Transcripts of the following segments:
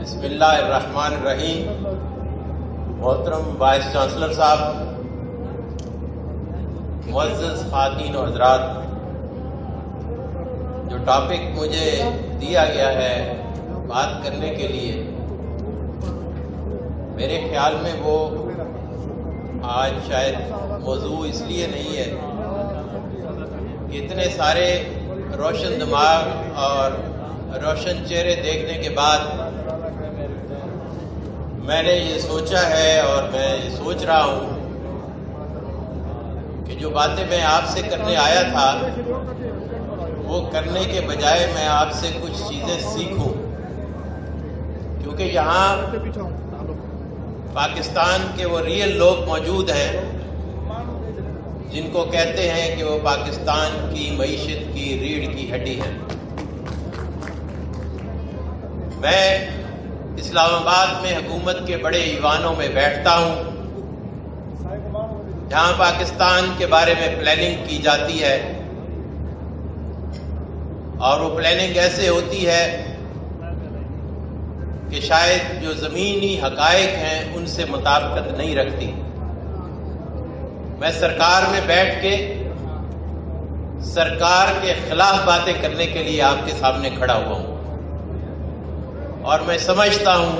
بسم اللہ الرحمن الرحیم۔ محترم وائس چانسلر صاحب، معزز خواتین و حضرات، جو ٹاپک مجھے دیا گیا ہے بات کرنے کے لیے، میرے خیال میں وہ آج شاید موضوع اس لیے نہیں ہے کہ اتنے سارے روشن دماغ اور روشن چہرے دیکھنے کے بعد میں نے یہ سوچا ہے اور میں یہ سوچ رہا ہوں کہ جو باتیں میں آپ سے کرنے آیا تھا وہ کرنے کے بجائے میں آپ سے کچھ چیزیں سیکھوں، کیونکہ یہاں پاکستان کے وہ ریئل لوگ موجود ہیں جن کو کہتے ہیں کہ وہ پاکستان کی معیشت کی ریڑھ کی ہڈی ہے۔ میں اسلام آباد میں حکومت کے بڑے ایوانوں میں بیٹھتا ہوں جہاں پاکستان کے بارے میں پلاننگ کی جاتی ہے، اور وہ پلاننگ ایسے ہوتی ہے کہ شاید جو زمینی حقائق ہیں ان سے مطابقت نہیں رکھتی۔ میں سرکار میں بیٹھ کے سرکار کے خلاف باتیں کرنے کے لیے آپ کے سامنے کھڑا ہوا ہوں، اور میں سمجھتا ہوں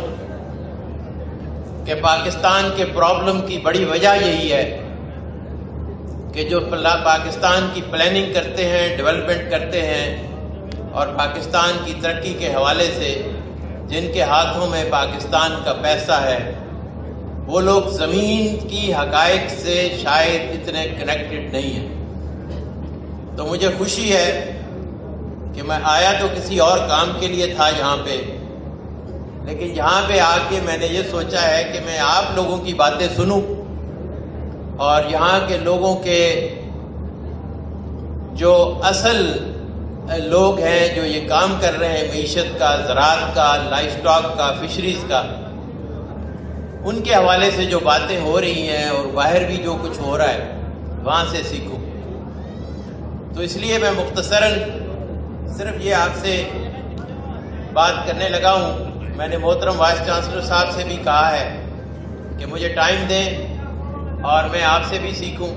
کہ پاکستان کے پرابلم کی بڑی وجہ یہی ہے کہ جو پاکستان کی پلاننگ کرتے ہیں، ڈیولپمنٹ کرتے ہیں، اور پاکستان کی ترقی کے حوالے سے جن کے ہاتھوں میں پاکستان کا پیسہ ہے، وہ لوگ زمین کی حقائق سے شاید اتنے کنیکٹڈ نہیں ہیں۔ تو مجھے خوشی ہے کہ میں آیا تو کسی اور کام کے لیے تھا یہاں پہ، لیکن یہاں پہ آ کے میں نے یہ سوچا ہے کہ میں آپ لوگوں کی باتیں سنوں، اور یہاں کے لوگوں کے جو اصل لوگ ہیں جو یہ کام کر رہے ہیں معیشت کا، زراعت کا، لائف اسٹاک کا، فشریز کا، ان کے حوالے سے جو باتیں ہو رہی ہیں اور باہر بھی جو کچھ ہو رہا ہے وہاں سے سیکھوں۔ تو اس لیے میں مختصراً صرف یہ آپ سے بات کرنے لگا ہوں۔ میں نے محترم وائس چانسلر صاحب سے بھی کہا ہے کہ مجھے ٹائم دیں اور میں آپ سے بھی سیکھوں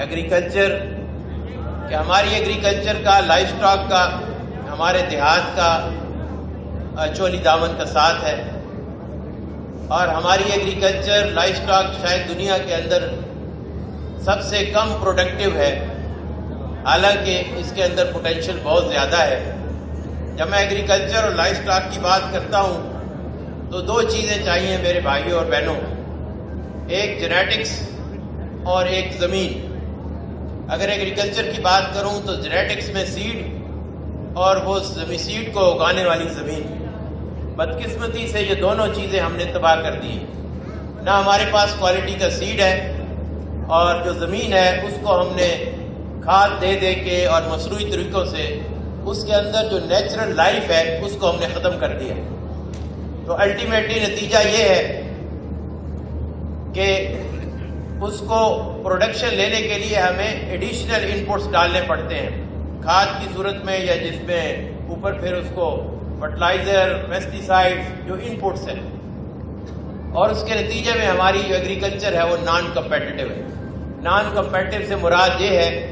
ایگریکلچر، کہ ہماری ایگریکلچر کا، لائف اسٹاک کا، ہمارے دیہات کا چولی دامن کا ساتھ ہے، اور ہماری ایگریکلچر لائف اسٹاک شاید دنیا کے اندر سب سے کم پروڈکٹیو ہے، حالانکہ اس کے اندر پوٹینشیل بہت زیادہ ہے۔ جب میں ایگریکلچر اور لائف اسٹاک کی بات کرتا ہوں تو دو چیزیں چاہیے میرے بھائیوں اور بہنوں، ایک جینیٹکس اور ایک زمین۔ اگر ایگریکلچر کی بات کروں تو جینیٹکس میں سیڈ اور وہ سیڈ کو اگانے والی زمین، بدقسمتی سے یہ دونوں چیزیں ہم نے تباہ کر دی ہیں۔ نہ ہمارے پاس کوالٹی کا سیڈ ہے، اور جو زمین ہے اس کو ہم نے کھاد دے دے کے اور مصنوعی طریقوں سے اس کے اندر جو نیچرل لائف ہے اس کو ہم نے ختم کر دیا۔ تو الٹیمیٹلی نتیجہ یہ ہے کہ اس کو پروڈکشن لینے کے لیے ہمیں ایڈیشنل انپٹس ڈالنے پڑتے ہیں، کھاد کی صورت میں، یا جس میں اوپر پھر اس کو فرٹیلائزر، پیسٹیسائڈز جو انپٹس ہیں، اور اس کے نتیجے میں ہماری جو ایگریکلچر ہے وہ نان کمپیٹیٹیو ہے۔ نان کمپیٹیٹیو سے مراد یہ ہے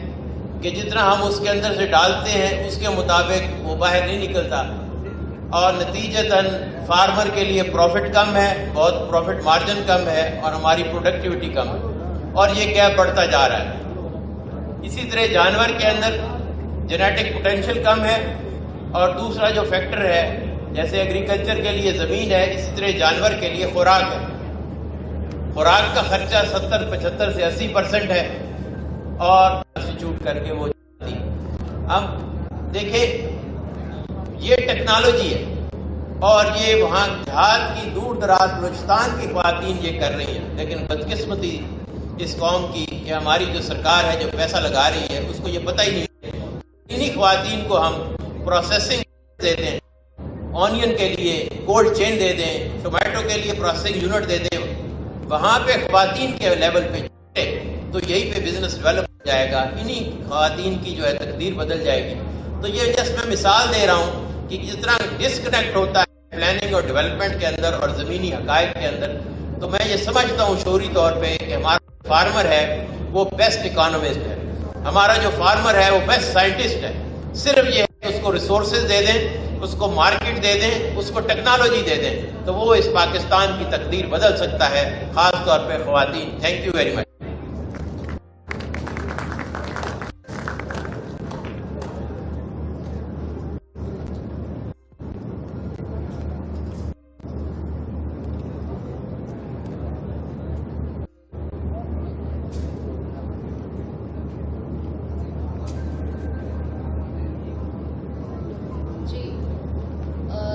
کہ جتنا ہم اس کے اندر سے ڈالتے ہیں اس کے مطابق وہ باہر نہیں نکلتا، اور نتیجتاً فارمر کے لیے پروفٹ کم ہے، بہت پروفٹ مارجن کم ہے، اور ہماری پروڈکٹیوٹی کم ہے، اور یہ گیپ بڑھتا جا رہا ہے۔ اسی طرح جانور کے اندر جینیٹک پوٹینشیل کم ہے، اور دوسرا جو فیکٹر ہے جیسے ایگریکلچر کے لیے زمین ہے، اسی طرح جانور کے لیے خوراک ہے۔ خوراک کا خرچہ 70-75 سے 80% ہے، اور سبسٹیٹیوٹ کر کے وہ جاتی۔ اب دیکھیں یہ ٹیکنالوجی ہے، اور یہ وہاں دیہات کی دور دراز بلوچستان کی خواتین یہ کر رہی ہیں، لیکن بدقسمتی اس قوم کی کہ ہماری جو سرکار ہے جو پیسہ لگا رہی ہے اس کو یہ پتہ ہی نہیں ہے۔ انہی خواتین کو ہم پروسیسنگ دے دیں، آنین کے لیے کولڈ چین دے دیں، ٹومیٹو کے لیے پروسیسنگ یونٹ دے دیں، وہاں پہ خواتین کے لیول پہ تو یہی پہ بزنس ڈیولپ ہو جائے گا، انہی خواتین کی جو ہے تقدیر بدل جائے گی۔ تو یہ جس میں مثال دے رہا ہوں کہ جتنا ڈسکنیکٹ ہوتا ہے پلاننگ اور ڈیولپمنٹ کے اندر اور زمینی حقائق کے اندر، تو میں یہ سمجھتا ہوں شعوری طور پہ کہ ہمارا فارمر ہے وہ بیسٹ اکانومسٹ ہے، ہمارا جو فارمر ہے وہ بیسٹ سائنٹسٹ ہے. صرف یہ ہے کہ اس کو ریسورسز دے دیں، اس کو مارکیٹ دے دیں، اس کو ٹیکنالوجی دے دیں، تو وہ اس پاکستان کی تقدیر بدل سکتا ہے، خاص طور پہ خواتین. تھینک یو ویری مچ.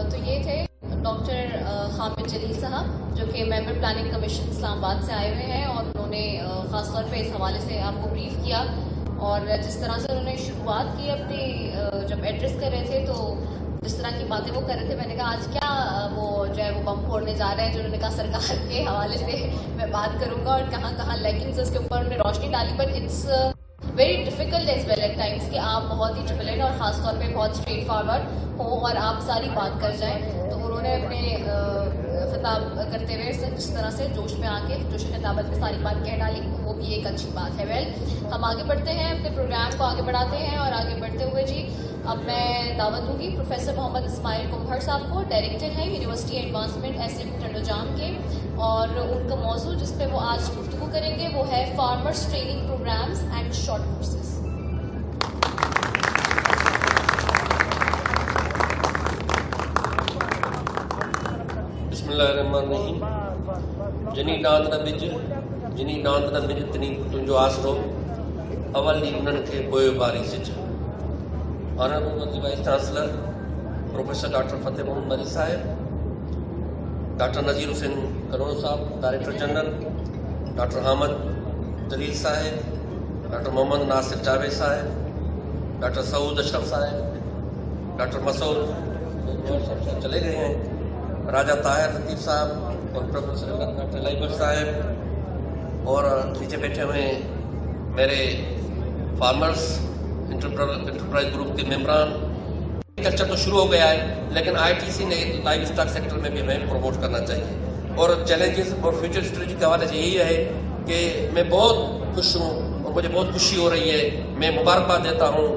تو یہ تھے ڈاکٹر حامد جلیل صاحب جو کہ ممبر پلاننگ کمیشن اسلام آباد سے آئے ہوئے ہیں، اور انہوں نے خاص طور پہ اس حوالے سے آپ کو بریف کیا، اور جس طرح سے انہوں نے شروعات کی اپنی جب ایڈریس کر رہے تھے تو جس طرح کی باتیں وہ کر رہے تھے، میں نے کہا آج کیا وہ جو ہے وہ بم پھوڑنے جا رہے ہیں، جو انہوں نے کہا سرکار کے حوالے سے میں بات کروں گا اور کہاں کہاں لیکنس اس کے اوپر انہوں نے روشنی ڈالی. But it's very difficult as well at times کہ آپ بہت ہی ٹربلنٹ اور خاص طور پہ بہت اسٹریٹ فارورڈ ہوں اور آپ ساری بات کر جائیں. تو انہوں نے اپنے خطاب کرتے ہوئے جس طرح سے جوش میں آ کے جوش خطابت میں ساری بات کہہ ڈالی، وہ بھی ایک اچھی بات ہے. ویل ہم آگے بڑھتے ہیں، اپنے پروگرام کو آگے بڑھاتے ہیں، اور آگے بڑھتے ہوئے جی اب میں دعوت دوں گی پروفیسر محمد اسماعیل کمبھر صاحب کو. ڈائریکٹر ہیں university advancement S M Tandojam کے، اور ان کا موضوع جس پہ وہ آج گفتگو کریں گے وہ ہے farmers training programmes and short courses. بسم اللہ الرحمن الرحیم. جنی ڈاند نہ بج جنی ڈاند نہ بج تنی تنجو آسرو اول ڈی انہن کے بوئے باری سج. Honourable vice chancellor professor doctor Fateh Muhammad Mari sahib, doctor Nazir Hussain Karor sahib director general, doctor Hamid Jalil sahib, doctor محمد ناصر جاوید صاحب، ڈاکٹر سعود اشرف صاحب، ڈاکٹر مسعود چلے گئے ہیں، راجہ طاہر لطیف صاحب اور پروفیسر ڈاکٹر لائبر صاحب، اور نیچے بیٹھے ہوئے ہیں میرے فارمرز انٹرپرائز گروپ کے ممبران. کلچر تو شروع ہو گیا ہے، لیکن آئی ٹی سی نے لائف اسٹاک سیکٹر میں بھی ہمیں پروموٹ کرنا چاہیے. اور چیلنجز اور فیوچر اسٹریٹجی کے حوالے سے یہی ہے کہ میں بہت خوش ہوں اور مجھے بہت خوشی ہو رہی ہے. میں مبارکباد دیتا ہوں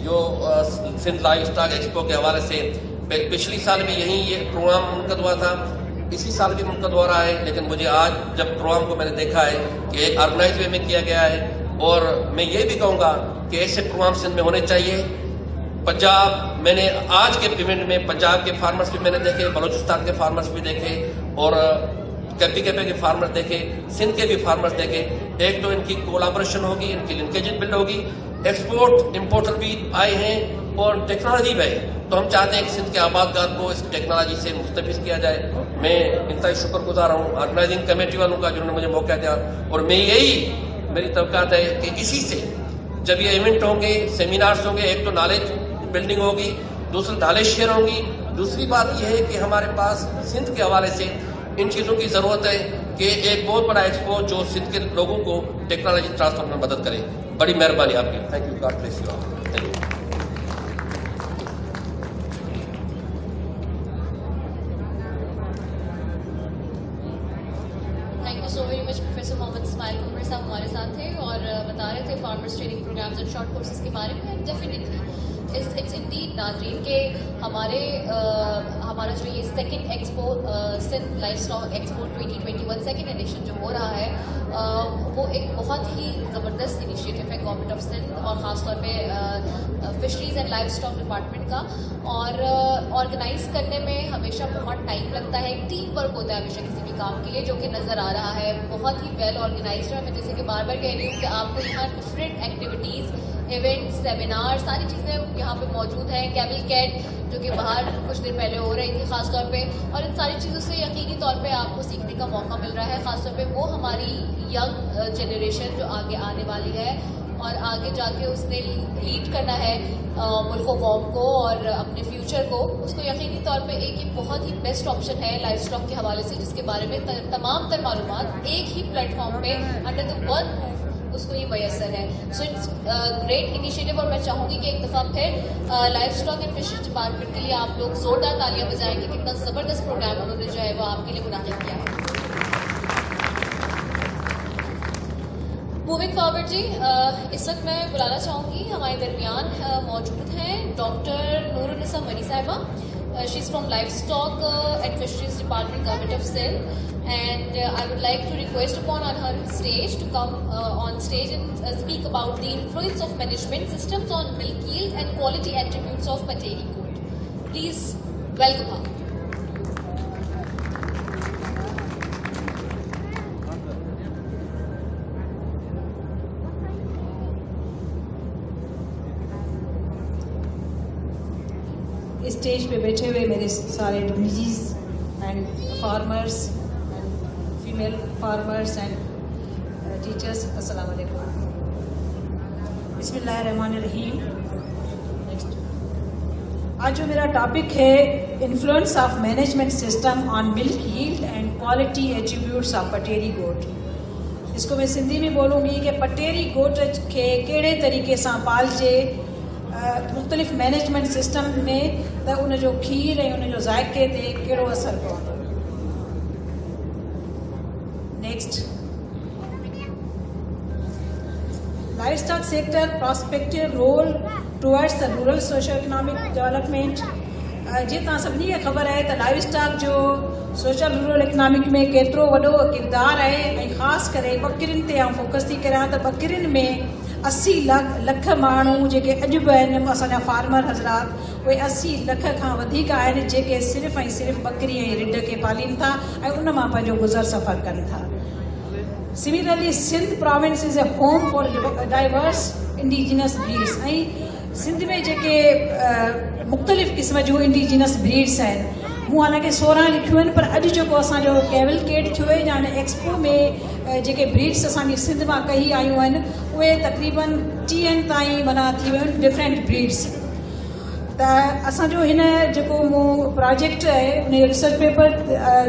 جو سندھ لائف اسٹاک ایکسپو کے حوالے سے. پچھلی سال بھی یہیں یہ پروگرام منعقد ہوا تھا، اسی سال بھی منعقد ہو رہا ہے، لیکن مجھے آج جب پروگرام کو میں نے دیکھا ہے کہ ایک آرگنائز وے میں کیا گیا ہے، اور میں یہ بھی کہوں گا کہ ایسے پروگرام سندھ میں ہونے چاہیے. پنجاب میں نے آج کے ایونٹ میں پنجاب کے فارمرز بھی میں نے دیکھے، بلوچستان کے فارمرز بھی دیکھے، اور کیپی کے فارمر دیکھے، سندھ کے بھی فارمرز دیکھے. ایک تو ان کی کولابریشن ہوگی، ان کی لنکیج بلڈ ہوگی، ایکسپورٹ امپورٹر بھی آئے ہیں اور ٹیکنالوجی بھی ہے. تو ہم چاہتے ہیں کہ سندھ کے آبادکار کو اس ٹیکنالوجی سے مستفید کیا جائے. میں انتہائی شکر گزار ہوں آرگنائزنگ کمیٹی والوں کا جنہوں نے مجھے موقع دیا، اور میں میری توقعات ہے کہ اسی سے جب یہ ایونٹ ہوں گے، سیمینارز ہوں گے، ایک تو نالج بلڈنگ ہوگی، دوسری نالج شیئر ہوں گی. دوسری بات یہ ہے کہ ہمارے پاس سندھ کے حوالے سے ان چیزوں کی ضرورت ہے کہ ایک بہت بڑا ایکسپو جو سندھ کے لوگوں کو ٹیکنالوجی ٹرانسفر میں مدد کرے. بڑی مہربانی آپ کی. Thank you. God bless you all. Thank you. So very much professor Muhammad Ismail Kumbhar sahib ہمارے ساتھ تھے اور بتا رہے تھے farmers training programmes and short courses کے بارے میں. ڈیفینیٹلی اٹس انڈیڈ ناظرین کہ ہمارا جو یہ second expo Sindh livestock expo 2021 second edition جو ہو رہا ہے وہ ایک بہت ہی زبردست انیشیٹو ہے گورنمنٹ آف سندھ اور خاص طور پہ fisheries and life stock department کا. اور آرگنائز کرنے میں ہمیشہ بہت ٹائم لگتا ہے، ٹیم ورک ہوتا ہے ہمیشہ کسی بھی کام کے لیے، جو کہ نظر آ رہا ہے بہت ہی ویل آرگنائزڈ ہے. میں جیسے کہ بار بار کہہ رہی ہوں کہ آپ کو یہاں ڈفرینٹ ایکٹیویٹیز، ایونٹ، سیمینار، ساری چیزیں یہاں پہ موجود ہیں. کیبل کیٹ جو کہ باہر کچھ دن پہلے ہو رہی تھی خاص طور پہ، اور ان ساری چیزوں سے یقینی طور پہ آپ کو سیکھنے کا موقع مل رہا ہے. خاص طور پہ وہ ہماری ینگ جنریشن جو آگے آنے والی ہے اور آگے جا کے اس نے لیڈ کرنا ہے ملک و قوم کو اور اپنے فیوچر کو، اس کو یقینی طور پہ ایک بہت ہی بیسٹ آپشن ہے لائف اسٹاک کے حوالے سے، جس کے بارے میں تمام تر معلومات ایک ہی پلیٹ فارم پہ انڈر دا ون روف اس کو یہ میسر ہے. سو اٹس گریٹ انیشیٹو, اور میں چاہوں گی کہ ایک دفعہ پھر life stock and fisheries department کے لیے آپ لوگ زوردار تالیاں بجائیں گے. کتنا زبردست پروگرام انہوں نے جو ہے وہ آپ کے لیے منعقد کیا ہے. موونگ فارورڈ جی, اس وقت میں بلانا چاہوں گی ہمارے درمیان موجود ہیں doctor Noor Unnisa Munni sahiba. She is from livestock and fisheries department government of Sindh, and I would like to request upon on her stage to come on stage and speak about the influence of management systems on milk yield and quality attributes of Pateri goat. Please welcome her. Stage پہ بیٹھے ہوئے میرے سارے ڈمیجیز and farmers and female farmers and teachers, السلام علیکم. بسم اللہ الرحمن الرحیم. آج جو میرا ٹاپک ہے influence of management system on milk yield and quality attributes of Pateri goat. اس کو میں سندھی میں بولوں گی کہ پٹیری گوٹ کے کہڑے طریقے سے پالجے مختلف مینجمنٹ سسٹم میں تو ان جو کھیر اور ان جو ذائقے تے کہڑو اثر پوندو. Next, livestock sector prospective role towards the rural socio economic development. جی تاں سبھی کے خبر ہے تو لائف اسٹاک جو سوشل رورل اکنامک میں کیترو وڈو کردار ہے, خاص کرے بکرین تے فوکس تھی کراں تو بکرین میں 80 لکھ مانو جے اج بھی آئین اصل فارمر حضرات وہ 80 لکھ کا ودیک آئین جے صرف صرف بکری رڈ کے پالین تھا ان میں پنجو گزر سفر کن تھا. Similarly Sindh province is a home for diverse indigenous breeds. Sindh میں جے مختلف قسم جو انڈیجنس بریڈس ہیں, ہوں حالانکہ 16 لکھیوں ہیں, پر اج جو اصل کیولکیٹ تھو یا ایکسپو میں جے بریڈس اصانی سندھ میں کئی آیوں ہیں وہ تقریباً 30 تائیں منا تھی ویوں ڈفرینٹ بریڈس. تو اصا جو ہن جو مو پروجیکٹ ہے in research paper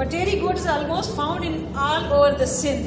Pateri goat is almost found in all over the Sindh.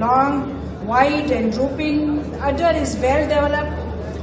long, wide and drooping. Udder is well developed.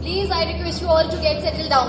Please, I request you all to get settled down.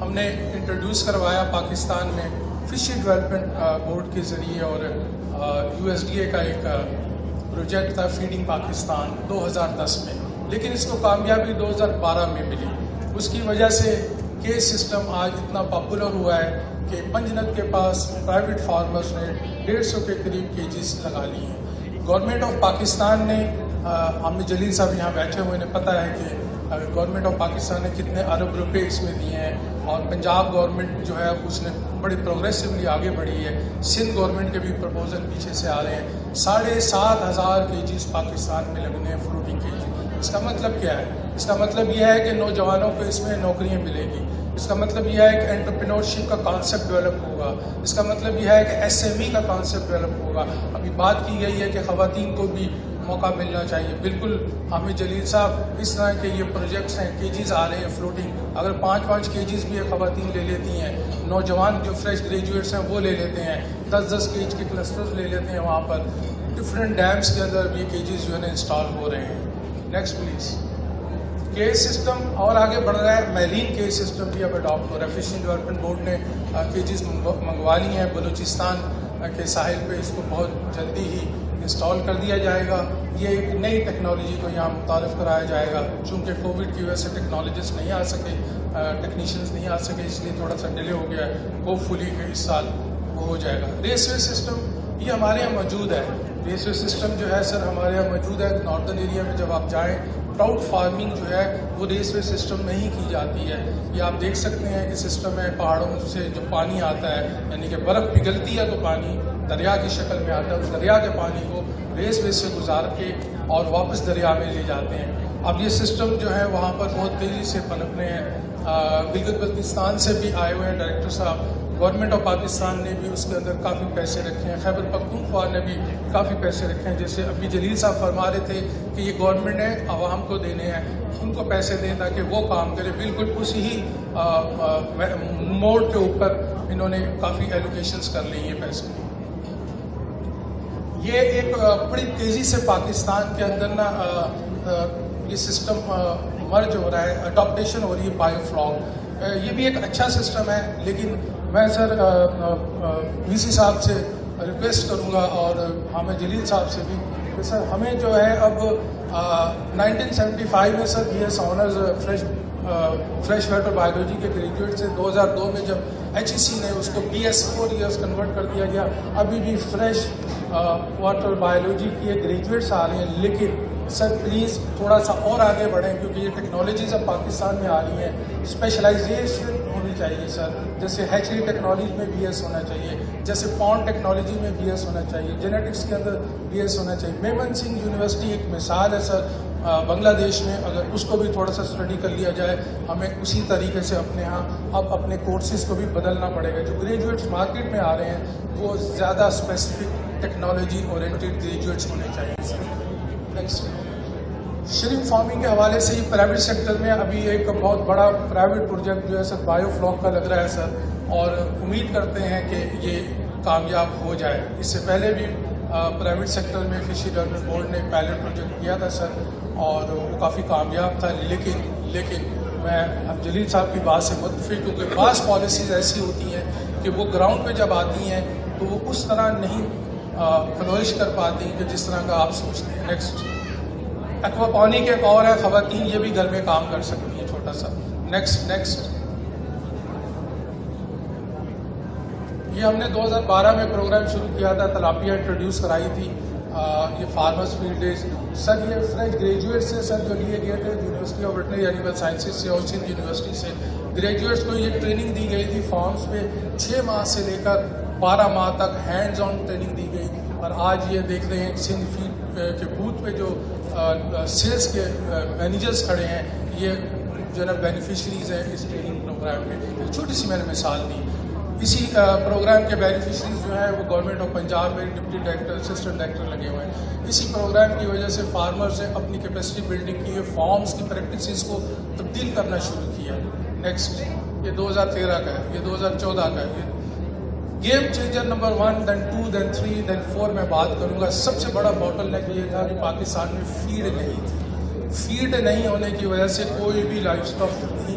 ہم نے introduce کروایا پاکستان میں fishery development board کے ذریعے، اور USDA کا ایک project تھا فیڈنگ پاکستان 2010 میں، لیکن اس کو کامیابی 2012 میں ملی۔ اس کی وجہ سے کیج سسٹم آج اتنا پاپولر ہوا ہے کہ پنجنت کے پاس پرائیویٹ فارمرز نے 150 کے قریب کیجز لگا لی ہیں۔ گورنمنٹ آف پاکستان نے، عامر جلیل صاحب یہاں بیٹھے ہوئے، انہیں پتہ ہے کہ گورنمنٹ آف پاکستان نے کتنے ارب روپے اس میں دیے ہیں، اور پنجاب گورنمنٹ جو ہے اس نے بڑی پروگریسولی آگے بڑھی ہے۔ سندھ گورنمنٹ کے بھی پرپوزل پیچھے سے آ رہے ہیں۔ 7,500 کیجز پاکستان میں لگنے ہیں فروٹنگ کیجز۔ اس کا مطلب کیا ہے؟ اس کا مطلب یہ ہے کہ نوجوانوں کو اس میں نوکریاں ملے گی۔ اس کا مطلب یہ ہے کہ انٹرپرینورشپ کا کانسیپٹ ڈیولپ ہوگا۔ اس کا مطلب یہ ہے کہ SME کا کانسیپٹ ڈیولپ ہوگا۔ ابھی بات کی گئی ہے کہ خواتین کو بھی موقع ملنا چاہیے۔ بالکل عامر جلیل صاحب، اس طرح کے یہ پروجیکٹس ہیں، کیجز آ رہے ہیں فلوٹنگ، اگر 5 کیجز بھی خواتین لے لیتی ہیں، نوجوان جو فریش گریجویٹس ہیں وہ لے لیتے ہیں، 10 کیج کے کلسٹرز لے لیتے ہیں، وہاں پر ڈفرینٹ ڈیمز کے اندر یہ کیجز جو ہے نا انسٹال ہو رہے ہیں۔ Next please. کیج سسٹم اور آگے بڑھ رہا ہے، میرین کیج سسٹم بھی اب اڈاپٹ ہو رہا ہے۔ فشنگ ڈیولپمنٹ بورڈ نے کیجز منگوا لی ہیں بلوچستان کے ساحل پہ، اس کو بہت جلدی ہی انسٹال کر دیا جائے گا۔ یہ ایک نئی ٹیکنالوجی کو یہاں متعارف کرایا جائے گا، چونکہ کووڈ کی وجہ سے ٹیکنالوجسٹ نہیں آ سکے، ٹیکنیشینز نہیں آ سکے، اس لیے تھوڑا سا ڈیلے ہو گیا ہے۔ ہوپ فلی اس سال وہ ہو جائے گا۔ ریسوے سسٹم یہ ہمارے یہاں موجود ہے۔ ریسوے سسٹم جو ہے سر ہمارے یہاں موجود ہے۔ ناردرن ایریا میں جب آپ جائیں، ٹراؤٹ فارمنگ جو ہے وہ ریسوے سسٹم میں ہی کی جاتی ہے۔ یہ آپ دیکھ سکتے ہیں کہ سسٹم ہے، پہاڑوں سے جو پانی آتا ہے، یعنی کہ برف پگھلتی ہے تو پانی دریا کی شکل میں آتا ہے، اس دریا کے پانی کو ریس وے سے گزار کے اور واپس دریا میں لے جاتے ہیں۔ اب یہ سسٹم جو ہے وہاں پر بہت تیزی سے پنپ رہے ہیں۔ گلگت بلتستان سے بھی آئے ہوئے ہیں ڈائریکٹر صاحب، گورنمنٹ آف پاکستان نے بھی اس کے اندر کافی پیسے رکھے ہیں، خیبر پختونخوا نے بھی کافی پیسے رکھے ہیں۔ جیسے ابھی جلیل صاحب فرما رہے تھے کہ یہ گورنمنٹ نے عوام کو دینے ہیں، ان کو پیسے دیں تاکہ وہ کام کرے، بالکل اسی ہی موڈ کے اوپر انہوں نے کافی ایلوکیشنز کر لی ہیں پیسوں کی۔ یہ ایک بڑی تیزی سے پاکستان کے اندر نا یہ سسٹم مرج ہو رہا ہے، اڈاپٹیشن ہو رہی ہے بایو فلاگ۔ یہ بھی ایک اچھا سسٹم ہے، لیکن میں سر VC صاحب سے ریکویسٹ کروں گا اور عامر جلیل صاحب سے بھی کہ سر ہمیں جو ہے اب 1975 میں سر BS honours fresh water biology کے گریجویٹ سے 2002 میں جب HEC نے اس کو BS 4 ایئرس کنورٹ کر دیا گیا، ابھی بھی فریش واٹر بایولوجی کے گریجویٹس آ رہے ہیں، لیکن سر پلیز تھوڑا سا اور آگے بڑھیں، کیونکہ یہ ٹیکنالوجیز اب پاکستان میں آ رہی ہیں، اسپیشلائزیشن ہونی چاہیے سر، جیسے ہیچری ٹیکنالوجی میں BS ہونا چاہیے، جیسے پونڈ ٹیکنالوجی میں BS ہونا چاہیے، جینیٹکس کے اندر BS ہونا چاہیے۔ میمن سنگھ یونیورسٹی ایک مثال ہے سر بنگلہ دیش میں، اگر اس کو بھی تھوڑا سا اسٹڈی کر لیا جائے، ہمیں اسی طریقے سے اپنے ہاں اب اپنے کورسز کو بھی بدلنا پڑے گا۔ جو گریجویٹس مارکیٹ میں آ رہے ہیں وہ زیادہ اسپیسیفک ٹیکنالوجی اورینٹیڈ گریجویٹس ہونے چاہیے سر۔ نیکسٹ، شرم فارمنگ کے حوالے سے یہ پرائیویٹ سیکٹر میں ابھی ایک بہت بڑا پرائیویٹ پروجیکٹ جو ہے سر بایو فلاگ کا لگ رہا ہے سر، اور امید کرتے ہیں کہ یہ کامیاب ہو جائے۔ اس سے پہلے بھی پرائیویٹ سیکٹر میں فشری ڈیولپمنٹ بورڈ نے پائلٹ پروجیکٹ کیا تھا سر، اور وہ کافی کامیاب تھا، لیکن میں جلیل صاحب کی بات سے متفق، کیونکہ بعض پالیسیز ایسی ہوتی ہیں کہ وہ گراؤنڈ پہ جب آتی ہیں تو وہ اس طرح نہیں فلورش کر پاتی کہ جس طرح کا آپ سوچتے ہیں۔ نیکسٹ، ایکواپونک ایک اور ہے، خواتین یہ بھی گھر میں کام کر سکتی ہیں چھوٹا سا۔ نیکسٹ، یہ ہم نے 2012 میں پروگرام شروع کیا تھا، تلاپیا انٹروڈیوس کرائی تھی، یہ فارمرز فیلڈ ڈیز سر، یہ فریش گریجویٹ سے سر جو لیے گئے تھے university of veterinary animal sciences سے اور سندھ یونیورسٹی سے، گریجویٹس کو یہ ٹریننگ دی گئی تھی فارمز پہ 6 ماہ سے لے کر 12 ماہ تک ہینڈز آن ٹریننگ دی گئی، اور آج یہ دیکھ رہے ہیں سندھ فیڈ کے بوتھ پہ جو سیلز کے مینیجرز کھڑے ہیں، یہ جو ہے نا بینیفیشریز ہیں اس ٹریننگ پروگرام میں۔ ایک چھوٹی سی میں نے مثال دی۔ اسی پروگرام کے بینیفیشریز جو ہیں وہ گورنمنٹ آف پنجاب میں ڈپٹی ڈائریکٹر، اسسٹنٹ ڈائریکٹر لگے ہوئے ہیں۔ اسی پروگرام کی وجہ سے فارمرز نے اپنی کیپیسٹی بلڈنگ کی ہے، فارمز کی پریکٹسز کو تبدیل کرنا شروع کیا۔ نیکسٹ، یہ 2013 کا ہے، یہ 2014 کا ہے۔ Game changer number 1 then 2 then 3 then 4 میں بات کروں گا۔ سب سے بڑا باٹل نیک یہ تھا کہ پاکستان میں فیڈ نہیں تھی۔ فیڈ نہیں ہونے کی وجہ سے کوئی بھی لائف اسٹاک نہیں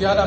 11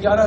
11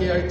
AIT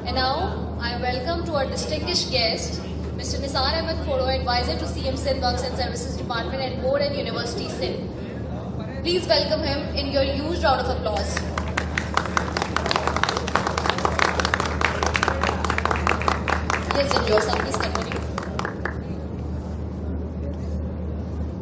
And now, I welcome to our distinguished guest, Mr. Nisar Ahmed Khoro, Advisor to CM Sindh Works and Services Department at Board and University Sindh. Please welcome him in your huge round of applause. Yes, and yours, please continue.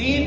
3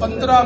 15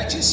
HEC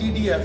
TDF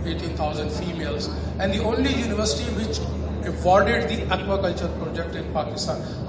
18,000 females and the only university which awarded the aquaculture project in Pakistan.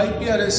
IPRS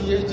PhD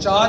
4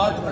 8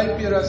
IPRS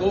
2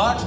8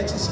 HEC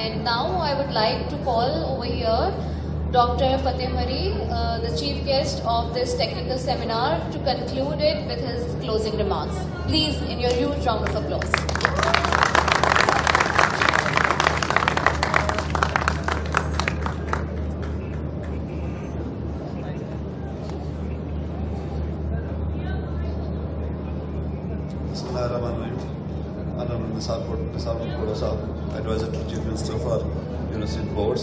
And now I would like to call over here Dr. Fateh Mari, the chief guest of this technical seminar, to conclude it with his closing remarks. Please, in your huge round of applause. Advisor to Chief Minister for University Boards,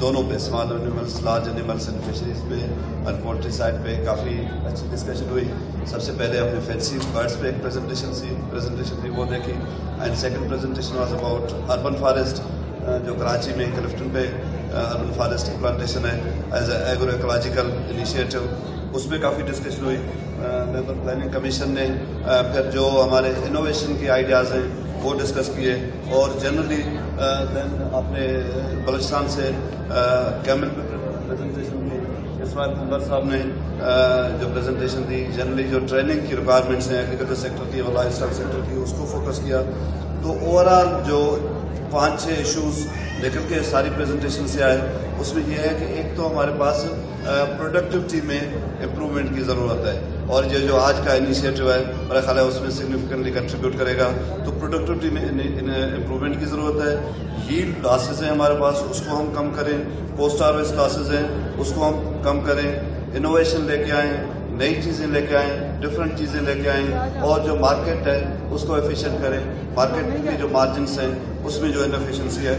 دونوں پہ small animals large animals and fisheries پہ اور poultry side پہ کافی اچھی discussion ہوئی. سب سے پہلے ہم نے فینسی برڈس پہ ایک پریزنٹیشن تھی وہ دیکھی. And second presentation was about urban forest, جو کراچی میں کلفٹن پہ اربن فارسٹ پلانٹیشن ہے as a agro ecological initiative, اس پہ کافی ڈسکشن ہوئی. لیبر پلاننگ کمیشن نے پھر جو ہمارے انوویشن کے آئیڈیاز ہیں وہ ڈسکس کیے. اور جنرلی دین آپ نے بلوچستان سے کیمل پہ پریزنٹیشن کی. اسماعیل قمر صاحب نے جو پریزنٹیشن دی, جنرلی جو ٹریننگ کی ریکوائرمنٹس ہیں ایگریکلچر سیکٹر کی اور لائف اسٹاک سیکٹر کی, اس کو فوکس کیا. تو اوور آل جو 5-6 ایشوز نکل کے ساری پریزنٹیشن سے آئے, اس میں یہ ہے کہ ایک تو ہمارے پاس پروڈکٹیوٹی میں امپرومنٹ کی ضرورت ہے, اور یہ جو آج کا انیشیٹو ہے میرا خیال ہے اس میں سگنیفیکنٹلی کنٹریبیوٹ کرے گا. تو پروڈکٹیوٹی میں امپرومنٹ کی ضرورت ہے. ہیلڈ لاسز ہیں ہمارے پاس, اس کو ہم کم کریں. پوسٹ ہارویسٹ لاسز ہیں, اس کو ہم کم کریں. انوویشن لے کے آئیں, نئی چیزیں لے کے آئیں, ڈفرینٹ چیزیں لے کے آئیں, اور جو مارکیٹ ہے اس کو ایفیشینٹ کریں. مارکیٹ کے جو مارجنس ہیں اس میں جو انفیشنسی ہے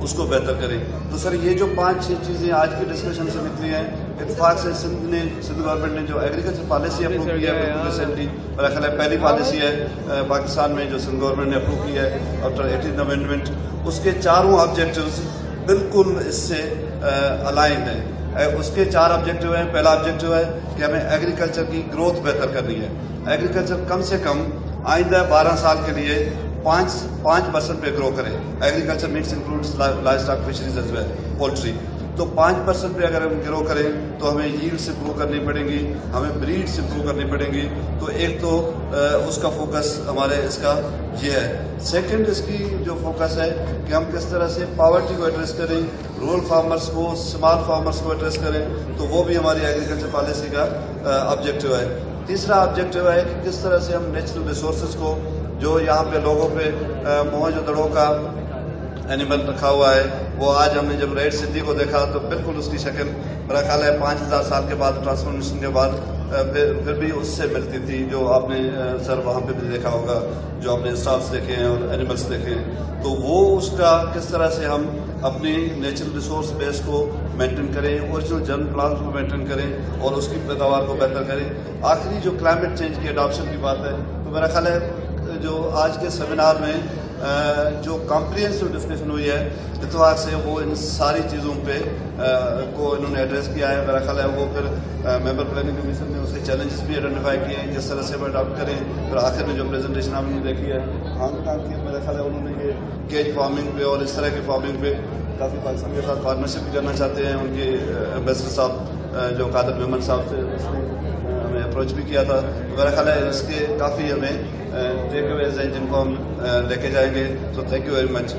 اس کو بہتر کریں. تو سر یہ جو 5-6 چیزیں آج کی ڈسکشن سے نکلی ہیں, اتفاق سے سندھ گورنمنٹ نے جو ایگریکلچر پالیسی اپروو کی ہے بالکل ریسنٹلی, میرا خیال ہے پہلی پالیسی ہے پاکستان میں جو سندھ گورنمنٹ نے اپروو کی ہے آفٹر 18th امینڈمنٹ, اس کے چاروں آبجیکٹیوز بالکل اس سے الائنڈ ہیں. اس کے 4 آبجیکٹیو ہیں. پہلا آبجیکٹیو ہے کہ ہمیں ایگریکلچر کی گروتھ بہتر کرنی ہے. ایگریکلچر کم سے کم آئندہ 12 سال کے لیے 5% پہ گرو کرے. Agriculture meets includes livestock fisheries as well, poultry. تو 5% پہ اگر ہم گرو کریں تو ہمیں ییلڈس امپروو کرنی پڑیں گی, ہمیں بریڈس امپروو کرنی پڑیں گی. تو ایک تو اس کا فوکس ہمارے اس کا یہ ہے. سیکنڈ اس کی جو فوکس ہے کہ ہم کس طرح سے پاورٹی کو ایڈریس کریں, رورل فارمرس کو, اسمال فارمرس کو ایڈریس کریں. تو وہ بھی ہماری ایگریکلچر پالیسی کا آبجیکٹیو ہے. تیسرا آبجیکٹیو ہے کہ کس طرح سے ہم نیچرل ریسورسز کو, جو یہاں پہ لوگوں پہ موہنجودڑو کا اینیمل رکھا ہوا ہے, وہ آج ہم نے جب ریڈ سندھی کو دیکھا تو بالکل اس کی شکل میرا خیال ہے 5000 سال کے بعد ٹرانسفارمیشن کے بعد پھر بھی اس سے ملتی تھی, جو آپ نے سر وہاں پہ بھی دیکھا ہوگا, جو آپ نے اسٹالس دیکھے ہیں اور اینیملس دیکھے ہیں. تو وہ اس کا کس طرح سے ہم اپنی نیچرل ریسورس بیس کو مینٹین کریں, اوریجنل جرم پلانٹ کو مینٹین کریں اور اس کی پیداوار کو بہتر کریں. آخری جو کلائمیٹ چینج کی اڈاپشن کی بات ہے, تو میرا خیال ہے جو آج کے سیمینار میں جو کمپریہنسو ڈسکشن ہوئی ہے, اتفاق سے وہ ان ساری چیزوں پہ کو انہوں نے ایڈریس کیا ہے. میرا خیال ہے وہ پھر ممبر پلاننگ کمیشن نے اس کے چیلنجز بھی آئیڈینٹیفائی کیے ہیں, کس طرح سے وہ اڈاپٹ کریں. پھر آخر میں جو پریزنٹیشن آپ نے دیکھی ہے ہانگ کانگ کی, میرا خیال ہے انہوں نے یہ کیج فارمنگ پہ اور اس طرح کی فارمنگ پہ کافی پاکستان کے ساتھ پارٹنرشپ بھی کرنا چاہتے ہیں. ان کے ایمبیسڈر صاحب جو قادر میمن صاحب سے اس نے ہمیں اپروچ بھی کیا تھا. تو میرا خیال ہے اس کے کافی ہمیں ٹیک اویز ہیں جن کو ہم لے کے جائیں گے. تو thank you very much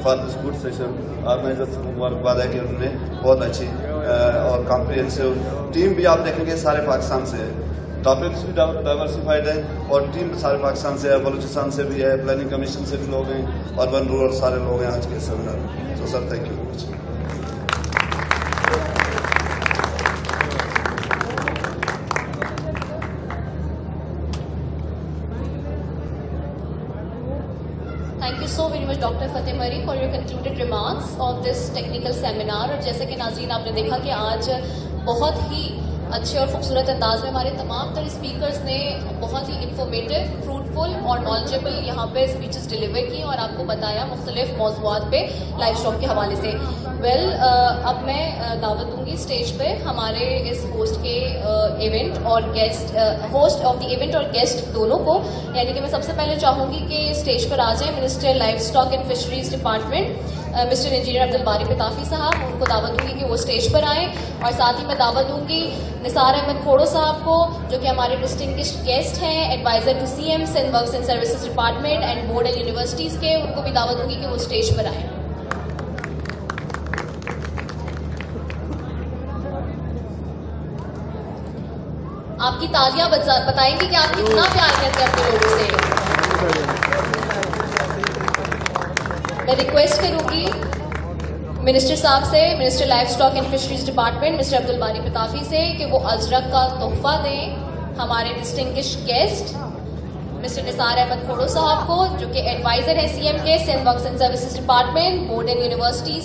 for this good session. Organiser سے مبارکباد ہے کہ انہوں نے بہت اچھی اور کمپریہنسو ٹیم بھی آپ دیکھیں گے سارے پاکستان سے ہے, ٹاپکس بھی ڈائیورسیفائڈ ہیں اور ٹیم سارے پاکستان سے ہے, بلوچستان سے بھی ہے, پلاننگ کمیشن سے بھی لوگ ہیں, اربن رورل سارے لوگ ہیں آج کے سیمینار میں. تو sir thank you very much. Thank you so very much Dr. Fateh Mari for your concluded remarks of this technical seminar. اور جیسے کہ ناظرین آپ نے دیکھا کہ آج بہت ہی اچھے اور خوبصورت انداز میں ہمارے تمام تر اسپیکرز نے بہت ہی انفارمیٹیو, فروٹفل اور نالجیبل یہاں پہ اسپیچز ڈلیور کی اور آپ کو بتایا مختلف موضوعات پہ لائف اسٹاک کے حوالے سے. اب میں دعوت دوں گی اسٹیج پہ ہمارے اس ہوسٹ کے ایونٹ اور guest, host of the event اور گیسٹ دونوں کو. یعنی کہ میں سب سے پہلے چاہوں گی کہ اسٹیج پر آ جائیں minister livestock and fisheries department mister engineer Abdul Bari Pitafi sahib. ان کو دعوت دوں گی کہ وہ اسٹیج پر آئیں, اور ساتھ ہی میں دعوت دوں گی نثار احمد کھوڑو صاحب کو, جو کہ ہمارے ڈسٹنگشڈ گیسٹ ہیں, adviser to C M Sindh works and services department and board and universities کے. ان کو بھی دعوت دوں گی کہ وہ اسٹیج پر آئیں. آپ کی تالیاں بتائیں گی کہ آپ کتنا پیار کرتے ہیں اپنے لوگوں سے. میں ریکویسٹ کروں گی منسٹر صاحب سے, minister livestock and fisheries department mister Abdul Bari Pitafi سے, کہ وہ ازرق کا تحفہ دیں ہمارے distinguished guest mister Nisar Ahmed Khuhro sahib کو, جو کہ ایڈوائزر ہیں سی ایم کے Sindh works and services department, board and universities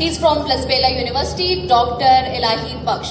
He is from Lasbela University, Dr. Elahi Baksh.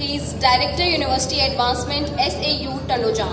He is Director University Advancement SAU Taloja.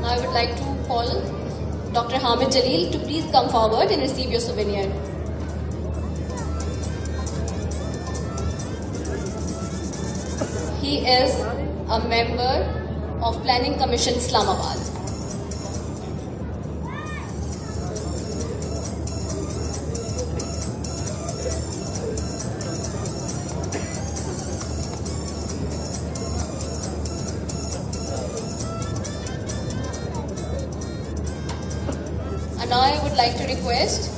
Now I would like to call Dr. Hamid Jalil to please come forward and receive your souvenir. He is a member of Planning Commission Islamabad. And now I would like to request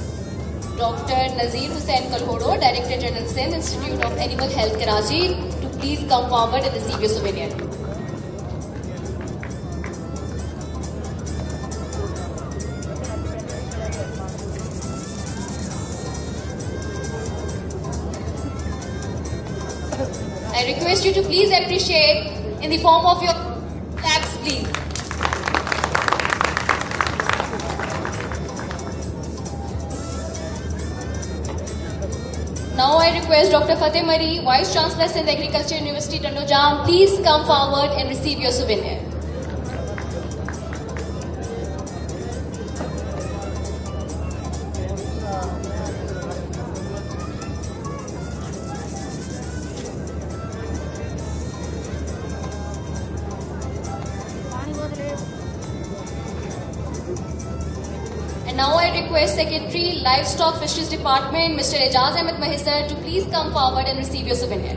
Dr. Nazir Hussain Kalhodo, Director General Sindh Institute of Animal Health Karachi, to please come forward and receive your souvenir. I request you to please appreciate in the form of your claps, please. Now I request Dr. Fateh Mari, Vice Chancellor Sindh Agriculture University, Tandojam, please come forward and receive your souvenir. And now I request Secretary, Livestock Fisheries Department, Mr. Ejaz Ahmed Mahisar, to please come forward and receive your souvenir.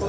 2